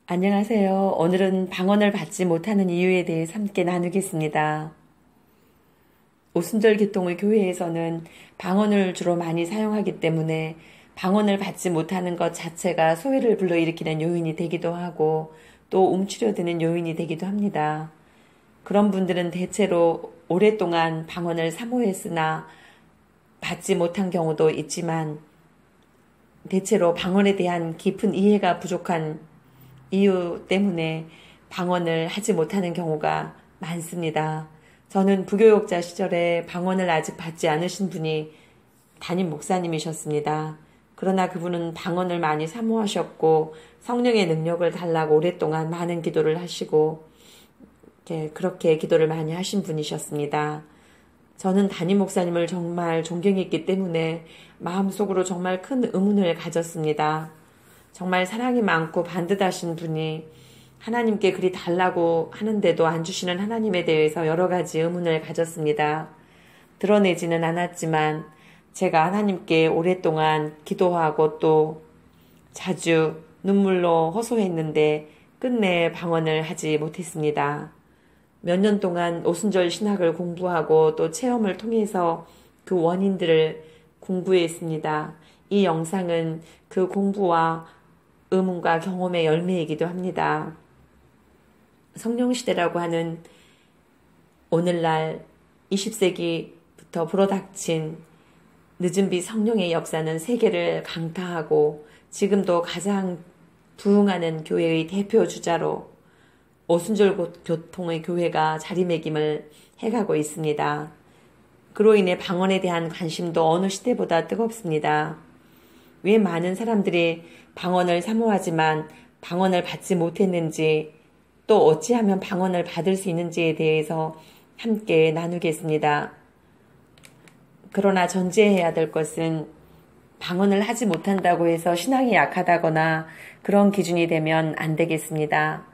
안녕하세요. 오늘은 방언을 받지 못하는 이유에 대해서 함께 나누겠습니다. 오순절 개통의 교회에서는 방언을 주로 많이 사용하기 때문에 방언을 받지 못하는 것 자체가 소외를 불러일으키는 요인이 되기도 하고 또 움츠려드는 요인이 되기도 합니다. 그런 분들은 대체로 오랫동안 방언을 사모했으나 받지 못한 경우도 있지만 대체로 방언에 대한 깊은 이해가 부족한 이유 때문에 방언을 하지 못하는 경우가 많습니다. 저는 부교육자 시절에 방언을 아직 받지 않으신 분이 담임 목사님이셨습니다. 그러나 그분은 방언을 많이 사모하셨고 성령의 능력을 달라고 오랫동안 많은 기도를 하시고 그렇게 기도를 많이 하신 분이셨습니다. 저는 담임 목사님을 정말 존경했기 때문에 마음속으로 정말 큰 의문을 가졌습니다. 정말 사랑이 많고 반듯하신 분이 하나님께 그리 달라고 하는데도 안 주시는 하나님에 대해서 여러 가지 의문을 가졌습니다. 드러내지는 않았지만 제가 하나님께 오랫동안 기도하고 또 자주 눈물로 호소했는데 끝내 방언을 하지 못했습니다. 몇 년 동안 오순절 신학을 공부하고 또 체험을 통해서 그 원인들을 공부했습니다. 이 영상은 그 공부와 의문과 경험의 열매이기도 합니다. 성령시대라고 하는 오늘날 20세기부터 불어닥친 늦은비 성령의 역사는 세계를 강타하고 지금도 가장 부흥하는 교회의 대표 주자로 오순절 교통의 교회가 자리매김을 해가고 있습니다. 그로 인해 방언에 대한 관심도 어느 시대보다 뜨겁습니다. 왜 많은 사람들이 방언을 사모하지만 방언을 받지 못했는지 또 어찌하면 방언을 받을 수 있는지에 대해서 함께 나누겠습니다. 그러나 전제해야 될 것은 방언을 하지 못한다고 해서 신앙이 약하다거나 그런 기준이 되면 안 되겠습니다.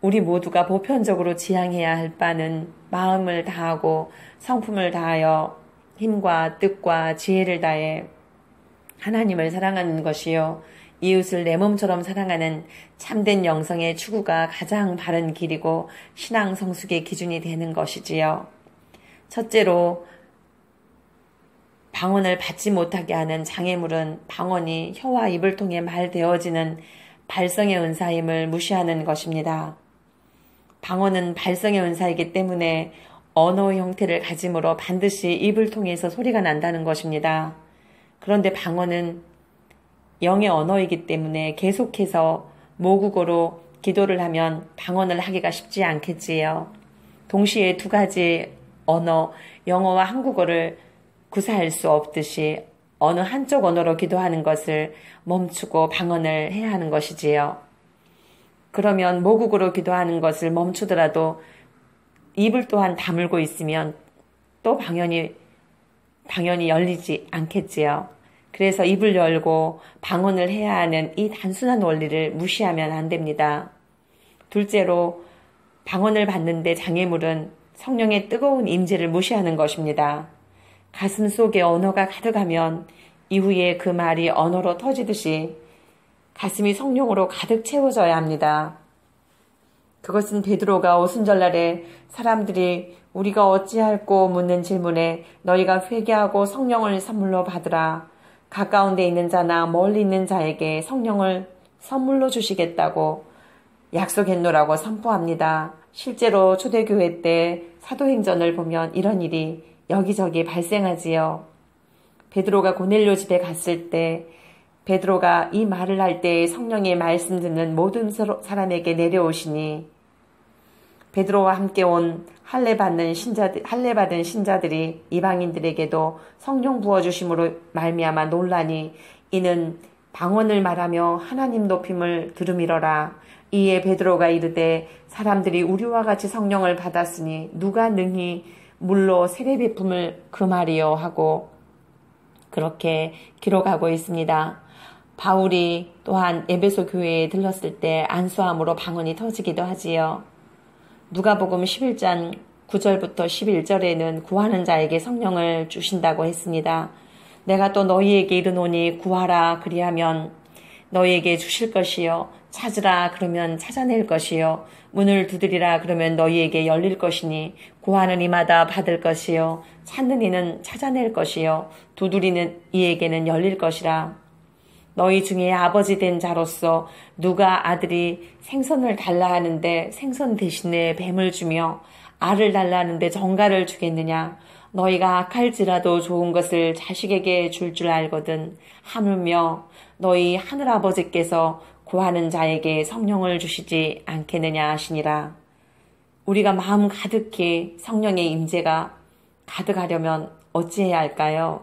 우리 모두가 보편적으로 지향해야 할 바는 마음을 다하고 성품을 다하여 힘과 뜻과 지혜를 다해 하나님을 사랑하는 것이요. 이웃을 내 몸처럼 사랑하는 참된 영성의 추구가 가장 바른 길이고 신앙 성숙의 기준이 되는 것이지요. 첫째로 방언을 받지 못하게 하는 장애물은 방언이 혀와 입을 통해 말되어지는 발성의 은사임을 무시하는 것입니다. 방언은 발성의 은사이기 때문에 언어의 형태를 가짐으로 반드시 입을 통해서 소리가 난다는 것입니다. 그런데 방언은 영의 언어이기 때문에 계속해서 모국어로 기도를 하면 방언을 하기가 쉽지 않겠지요. 동시에 두 가지 언어, 영어와 한국어를 구사할 수 없듯이 어느 한쪽 언어로 기도하는 것을 멈추고 방언을 해야 하는 것이지요. 그러면 모국어로 기도하는 것을 멈추더라도 입을 또한 다물고 있으면 또 방언이 열리지 않겠지요. 그래서 입을 열고 방언을 해야 하는 이 단순한 원리를 무시하면 안 됩니다. 둘째로 방언을 받는데 장애물은 성령의 뜨거운 임재를 무시하는 것입니다. 가슴 속에 언어가 가득하면 이후에 그 말이 언어로 터지듯이 가슴이 성령으로 가득 채워져야 합니다. 그것은 베드로가 오순절날에 사람들이 우리가 어찌할꼬 묻는 질문에 너희가 회개하고 성령을 선물로 받으라. 가까운 데 있는 자나 멀리 있는 자에게 성령을 선물로 주시겠다고 약속했노라고 선포합니다. 실제로 초대교회 때 사도행전을 보면 이런 일이 여기저기 발생하지요. 베드로가 고넬료 집에 갔을 때 베드로가 이 말을 할 때 성령의 말씀 듣는 모든 사람에게 내려오시니 베드로와 함께 온 할례 받은 신자들이 이방인들에게도 성령 부어주심으로 말미암아 놀라니 이는 방언을 말하며 하나님 높임을 들음이러라. 이에 베드로가 이르되 사람들이 우리와 같이 성령을 받았으니 누가 능히 물로 세례 베품을 금하리요 하고 그렇게 기록하고 있습니다. 바울이 또한 에베소 교회에 들렀을 때 안수함으로 방언이 터지기도 하지요. 누가복음 11장 9절부터 11절에는 구하는 자에게 성령을 주신다고 했습니다. 내가 또 너희에게 이르노니 구하라 그리하면 너희에게 주실 것이요 찾으라 그러면 찾아낼 것이요 문을 두드리라 그러면 너희에게 열릴 것이니 구하는 이마다 받을 것이요 찾는 이는 찾아낼 것이요 두드리는 이에게는 열릴 것이라. 너희 중에 아버지 된 자로서 누가 아들이 생선을 달라 하는데 생선 대신에 뱀을 주며 알을 달라 하는데 정갈을 주겠느냐. 너희가 악할지라도 좋은 것을 자식에게 줄 줄 알거든. 하물며 너희 하늘아버지께서 구하는 자에게 성령을 주시지 않겠느냐 하시니라. 우리가 마음 가득히 성령의 임재가 가득하려면 어찌해야 할까요?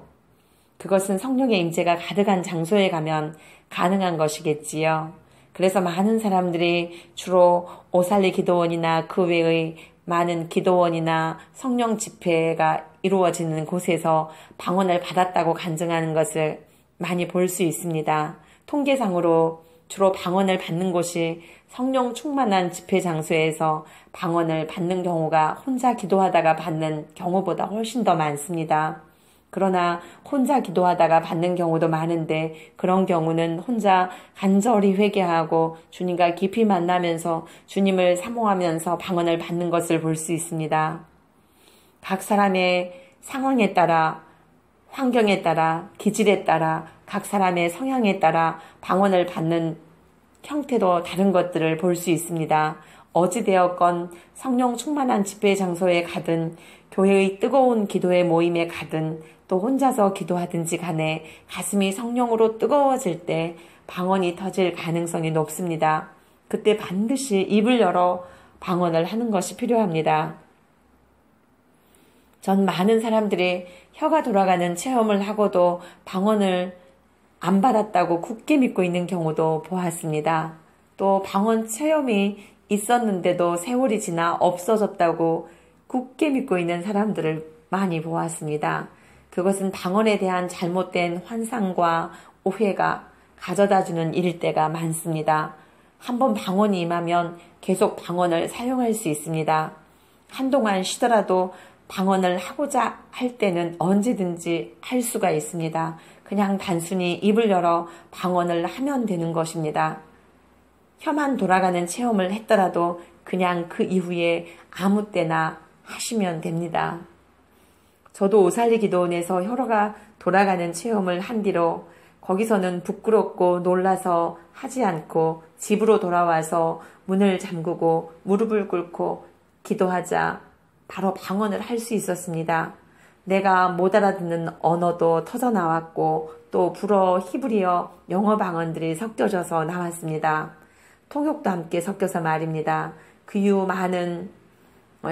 그것은 성령의 임재가 가득한 장소에 가면 가능한 것이겠지요. 그래서 많은 사람들이 주로 오살리 기도원이나 그 외의 많은 기도원이나 성령 집회가 이루어지는 곳에서 방언을 받았다고 간증하는 것을 많이 볼 수 있습니다. 통계상으로 주로 방언을 받는 곳이 성령 충만한 집회 장소에서 방언을 받는 경우가 혼자 기도하다가 받는 경우보다 훨씬 더 많습니다. 그러나 혼자 기도하다가 받는 경우도 많은데 그런 경우는 혼자 간절히 회개하고 주님과 깊이 만나면서 주님을 사모하면서 방언을 받는 것을 볼 수 있습니다. 각 사람의 상황에 따라, 환경에 따라, 기질에 따라, 각 사람의 성향에 따라 방언을 받는 형태도 다른 것들을 볼 수 있습니다. 어찌되었건 성령 충만한 집회 장소에 가든 교회의 뜨거운 기도의 모임에 가든 또 혼자서 기도하든지 간에 가슴이 성령으로 뜨거워질 때 방언이 터질 가능성이 높습니다. 그때 반드시 입을 열어 방언을 하는 것이 필요합니다. 전 많은 사람들이 혀가 돌아가는 체험을 하고도 방언을 안 받았다고 굳게 믿고 있는 경우도 보았습니다. 또 방언 체험이 있었는데도 세월이 지나 없어졌다고 굳게 믿고 있는 사람들을 많이 보았습니다. 그것은 방언에 대한 잘못된 환상과 오해가 가져다주는 일일 때가 많습니다. 한번 방언이 임하면 계속 방언을 사용할 수 있습니다. 한동안 쉬더라도 방언을 하고자 할 때는 언제든지 할 수가 있습니다. 그냥 단순히 입을 열어 방언을 하면 되는 것입니다. 혀만 돌아가는 체험을 했더라도 그냥 그 이후에 아무 때나 하시면 됩니다. 저도 오살리 기도원에서 혀가 돌아가는 체험을 한 뒤로 거기서는 부끄럽고 놀라서 하지 않고 집으로 돌아와서 문을 잠그고 무릎을 꿇고 기도하자 바로 방언을 할 수 있었습니다. 내가 못 알아듣는 언어도 터져나왔고 또 불어, 히브리어, 영어 방언들이 섞여져서 나왔습니다. 통역도 함께 섞여서 말입니다. 그 이후 많은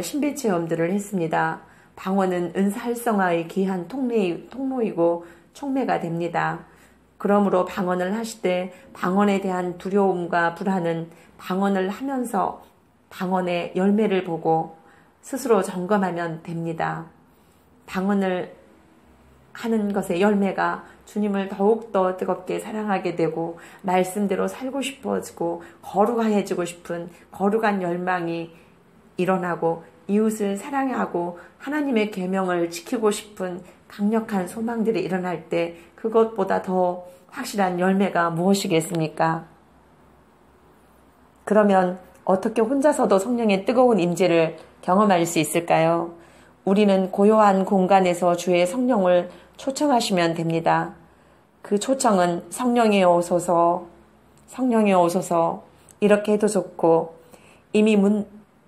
신비 체험들을 했습니다. 방언은 은사 활성화의 귀한 통로이고 촉매가 됩니다. 그러므로 방언을 하실 때 방언에 대한 두려움과 불안은 방언을 하면서 방언의 열매를 보고 스스로 점검하면 됩니다. 방언을 하는 것의 열매가 주님을 더욱더 뜨겁게 사랑하게 되고 말씀대로 살고 싶어지고 거룩해지고 싶은 거룩한 열망이 일어나고 이웃을 사랑하고 하나님의 계명을 지키고 싶은 강력한 소망들이 일어날 때 그것보다 더 확실한 열매가 무엇이겠습니까? 그러면 어떻게 혼자서도 성령의 뜨거운 임재를 경험할 수 있을까요? 우리는 고요한 공간에서 주의 성령을 초청하시면 됩니다. 그 초청은 성령이 오소서, 성령이 오소서 이렇게 해도 좋고 이미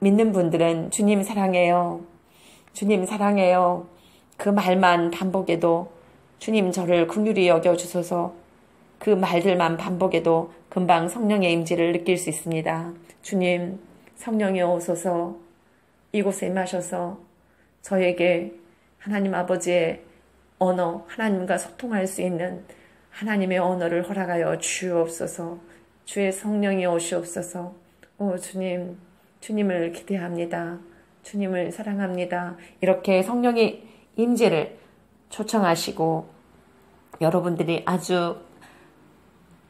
믿는 분들은 주님 사랑해요. 주님 사랑해요. 그 말만 반복해도 주님 저를 긍휼히 여겨주소서 그 말들만 반복해도 금방 성령의 임재를 느낄 수 있습니다. 주님 성령이 오소서 이곳에 임하셔서 저에게 하나님 아버지의 언어, 하나님과 소통할 수 있는 하나님의 언어를 허락하여 주옵소서. 주의 성령이 오시옵소서. 오 주님, 주님을 기대합니다. 주님을 사랑합니다. 이렇게 성령의 임재를 초청하시고 여러분들이 아주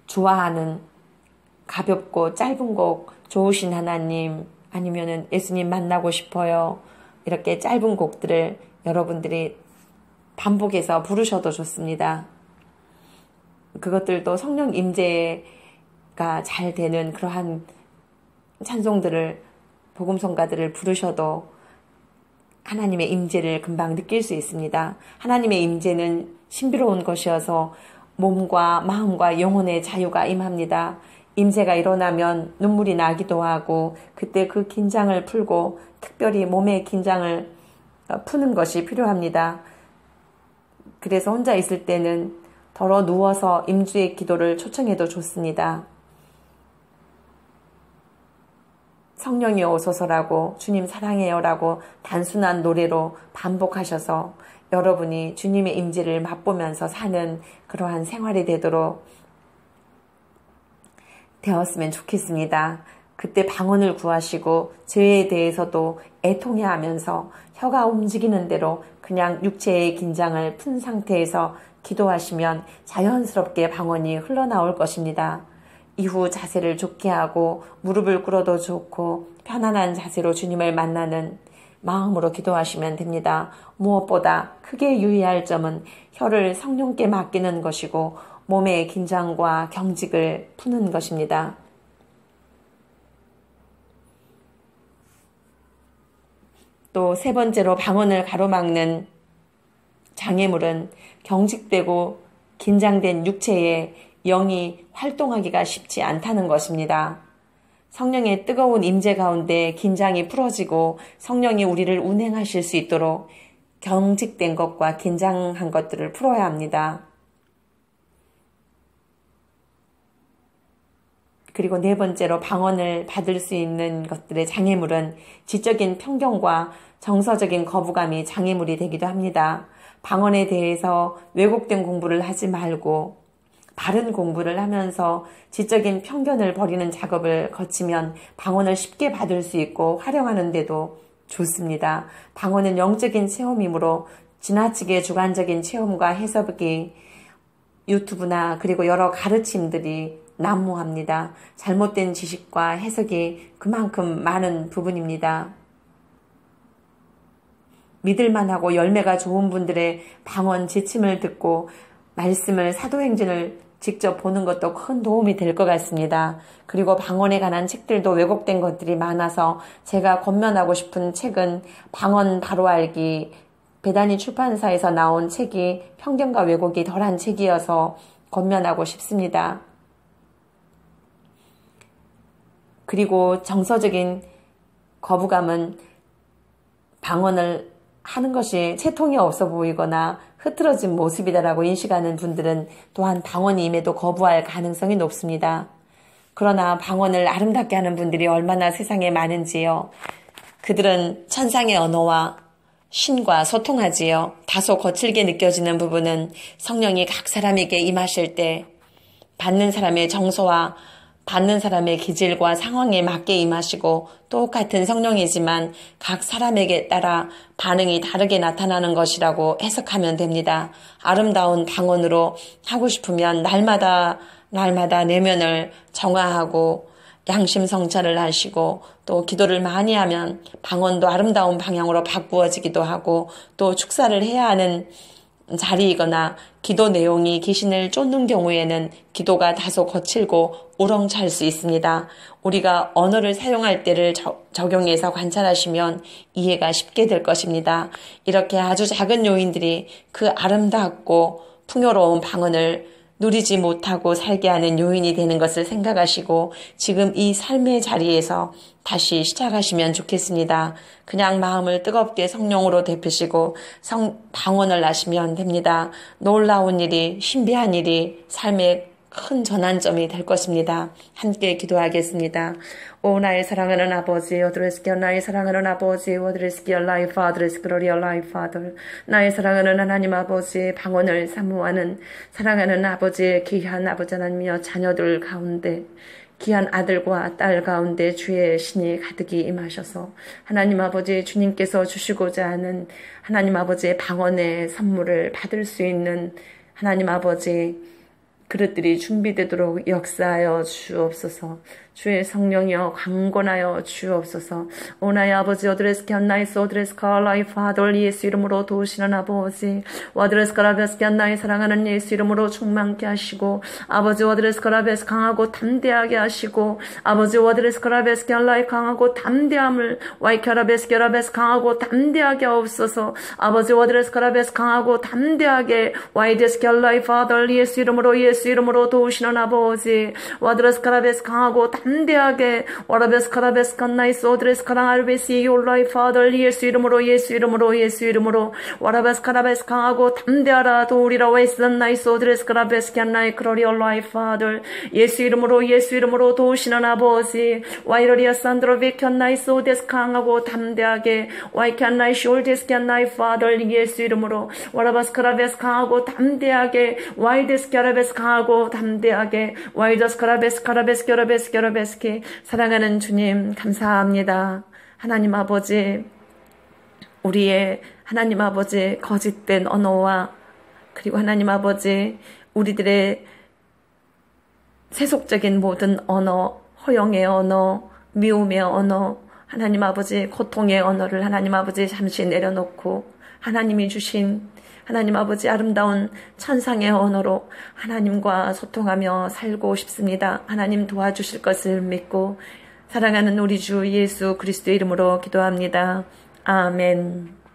좋아하는 가볍고 짧은 곡 좋으신 하나님 아니면은 예수님 만나고 싶어요. 이렇게 짧은 곡들을 여러분들이 반복해서 부르셔도 좋습니다. 그것들도 성령 임재의 잘 되는 그러한 찬송들을, 복음성가들을 부르셔도 하나님의 임재를 금방 느낄 수 있습니다. 하나님의 임재는 신비로운 것이어서 몸과 마음과 영혼의 자유가 임합니다. 임재가 일어나면 눈물이 나기도 하고 그때 그 긴장을 풀고 특별히 몸의 긴장을 푸는 것이 필요합니다. 그래서 혼자 있을 때는 덜어 누워서 임주의 기도를 초청해도 좋습니다. 성령이 오소서라고 주님 사랑해요라고 단순한 노래로 반복하셔서 여러분이 주님의 임재를 맛보면서 사는 그러한 생활이 되도록 되었으면 좋겠습니다. 그때 방언을 구하시고 죄에 대해서도 애통해하면서 혀가 움직이는 대로 그냥 육체의 긴장을 푼 상태에서 기도하시면 자연스럽게 방언이 흘러나올 것입니다. 이후 자세를 좋게 하고 무릎을 꿇어도 좋고 편안한 자세로 주님을 만나는 마음으로 기도하시면 됩니다. 무엇보다 크게 유의할 점은 혀를 성령께 맡기는 것이고 몸의 긴장과 경직을 푸는 것입니다. 또 세 번째로 방언을 가로막는 장애물은 경직되고 긴장된 육체에 영이 활동하기가 쉽지 않다는 것입니다. 성령의 뜨거운 임재 가운데 긴장이 풀어지고 성령이 우리를 운행하실 수 있도록 경직된 것과 긴장한 것들을 풀어야 합니다. 그리고 네 번째로 방언을 받을 수 있는 것들의 장애물은 지적인 편견과 정서적인 거부감이 장애물이 되기도 합니다. 방언에 대해서 왜곡된 공부를 하지 말고 바른 공부를 하면서 지적인 편견을 버리는 작업을 거치면 방언을 쉽게 받을 수 있고 활용하는 데도 좋습니다. 방언은 영적인 체험이므로 지나치게 주관적인 체험과 해석이 유튜브나 그리고 여러 가르침들이 난무합니다. 잘못된 지식과 해석이 그만큼 많은 부분입니다. 믿을만하고 열매가 좋은 분들의 방언 지침을 듣고 말씀을 사도행전을 직접 보는 것도 큰 도움이 될 것 같습니다. 그리고 방언에 관한 책들도 왜곡된 것들이 많아서 제가 권면하고 싶은 책은 방언 바로 알기, 배단위 출판사에서 나온 책이 편견과 왜곡이 덜한 책이어서 권면하고 싶습니다. 그리고 정서적인 거부감은 방언을 하는 것이 채통이 없어 보이거나 흐트러진 모습이다라고 인식하는 분들은 또한 방언이 임해도 거부할 가능성이 높습니다. 그러나 방언을 아름답게 하는 분들이 얼마나 세상에 많은지요. 그들은 천상의 언어와 신과 소통하지요. 다소 거칠게 느껴지는 부분은 성령이 각 사람에게 임하실 때 받는 사람의 정서와 받는 사람의 기질과 상황에 맞게 임하시고 똑같은 성령이지만 각 사람에게 따라 반응이 다르게 나타나는 것이라고 해석하면 됩니다. 아름다운 방언으로 하고 싶으면 날마다 내면을 정화하고 양심 성찰을 하시고 또 기도를 많이 하면 방언도 아름다운 방향으로 바꾸어지기도 하고 또 축사를 해야 하는 자리이거나 기도 내용이 귀신을 쫓는 경우에는 기도가 다소 거칠고 우렁찰 수 있습니다. 우리가 언어를 사용할 때를 적용해서 관찰하시면 이해가 쉽게 될 것입니다. 이렇게 아주 작은 요인들이 그 아름답고 풍요로운 방언을 누리지 못하고 살게 하는 요인이 되는 것을 생각하시고 지금 이 삶의 자리에서 다시 시작하시면 좋겠습니다. 그냥 마음을 뜨겁게 성령으로 데피시고 방언을 하시면 됩니다. 놀라운 일이, 신비한 일이 삶의 큰 전환점이 될 것입니다. 함께 기도하겠습니다. 오 나의 사랑하는 아버지, 오드레스키어 나의 사랑하는 아버지, 오드레스키어 라이 파드레스 그로리어 라이 파더 나의 사랑하는 하나님 아버지, 방언을 사모하는 사랑하는 아버지의 귀한 아버지 하나님이여 자녀들 가운데 귀한 아들과 딸 가운데 주의 신이 가득히 임하셔서 하나님 아버지 주님께서 주시고자 하는 하나님 아버지의 방언의 선물을 받을 수 있는 하나님 아버지 그릇들이 준비되도록 역사하여 주옵소서. 주의 성령이여 강권하여 주옵소서. 오나의 아버지 어드레스키 안나이스 어드레스카 라이 파더 예수 이름으로 도우시는 아버지 와드레스카라베스키 안나의 사랑하는 예수 이름으로 충만케 하시고 아버지 와드레스카라베스 강하고 담대하게 하시고 아버지 와드레스카라베스키 안라이 강하고 담대함을 와이카라베스키라베스 강하고 담대하게 하옵소서. 아버지 와드레스카라베스 강하고 담대하게 와이데스키 안라이 파더 예수 이름으로 도우시는 아버지 와드레스카라베스 강하고 담대하게 와라베스카라베스 칸나이스 오드레스카랑 알베시 요라이 파더 예수 이름으로 와라베스카라베스 강하고 담대하라 도우리라 웨스단 나이스 오드레스카라베스 칸나이 크로리 올라이 파더 예수 이름으로 도우시는 아버지 와이러리아 산드로비 칸나이스 오데스 강하고 담대하게 와이 칸나이 숄데스 칸나이 파더 예수 이름으로 와라바스카라베스 강하고 담대하게 와이데스 카라베스 강하고 담대하게 와이더스 카라베스 사랑하는 주님 감사합니다. 하나님 아버지 우리의 하나님 아버지 거짓된 언어와 그리고 하나님 아버지 우리들의 세속적인 모든 언어 허영의 언어 미움의 언어 하나님 아버지 고통의 언어를 하나님 아버지 잠시 내려놓고 하나님이 주신 하나님 아버지 아름다운 천상의 언어로 하나님과 소통하며 살고 싶습니다. 하나님 도와주실 것을 믿고 사랑하는 우리 주 예수 그리스도의 이름으로 기도합니다. 아멘.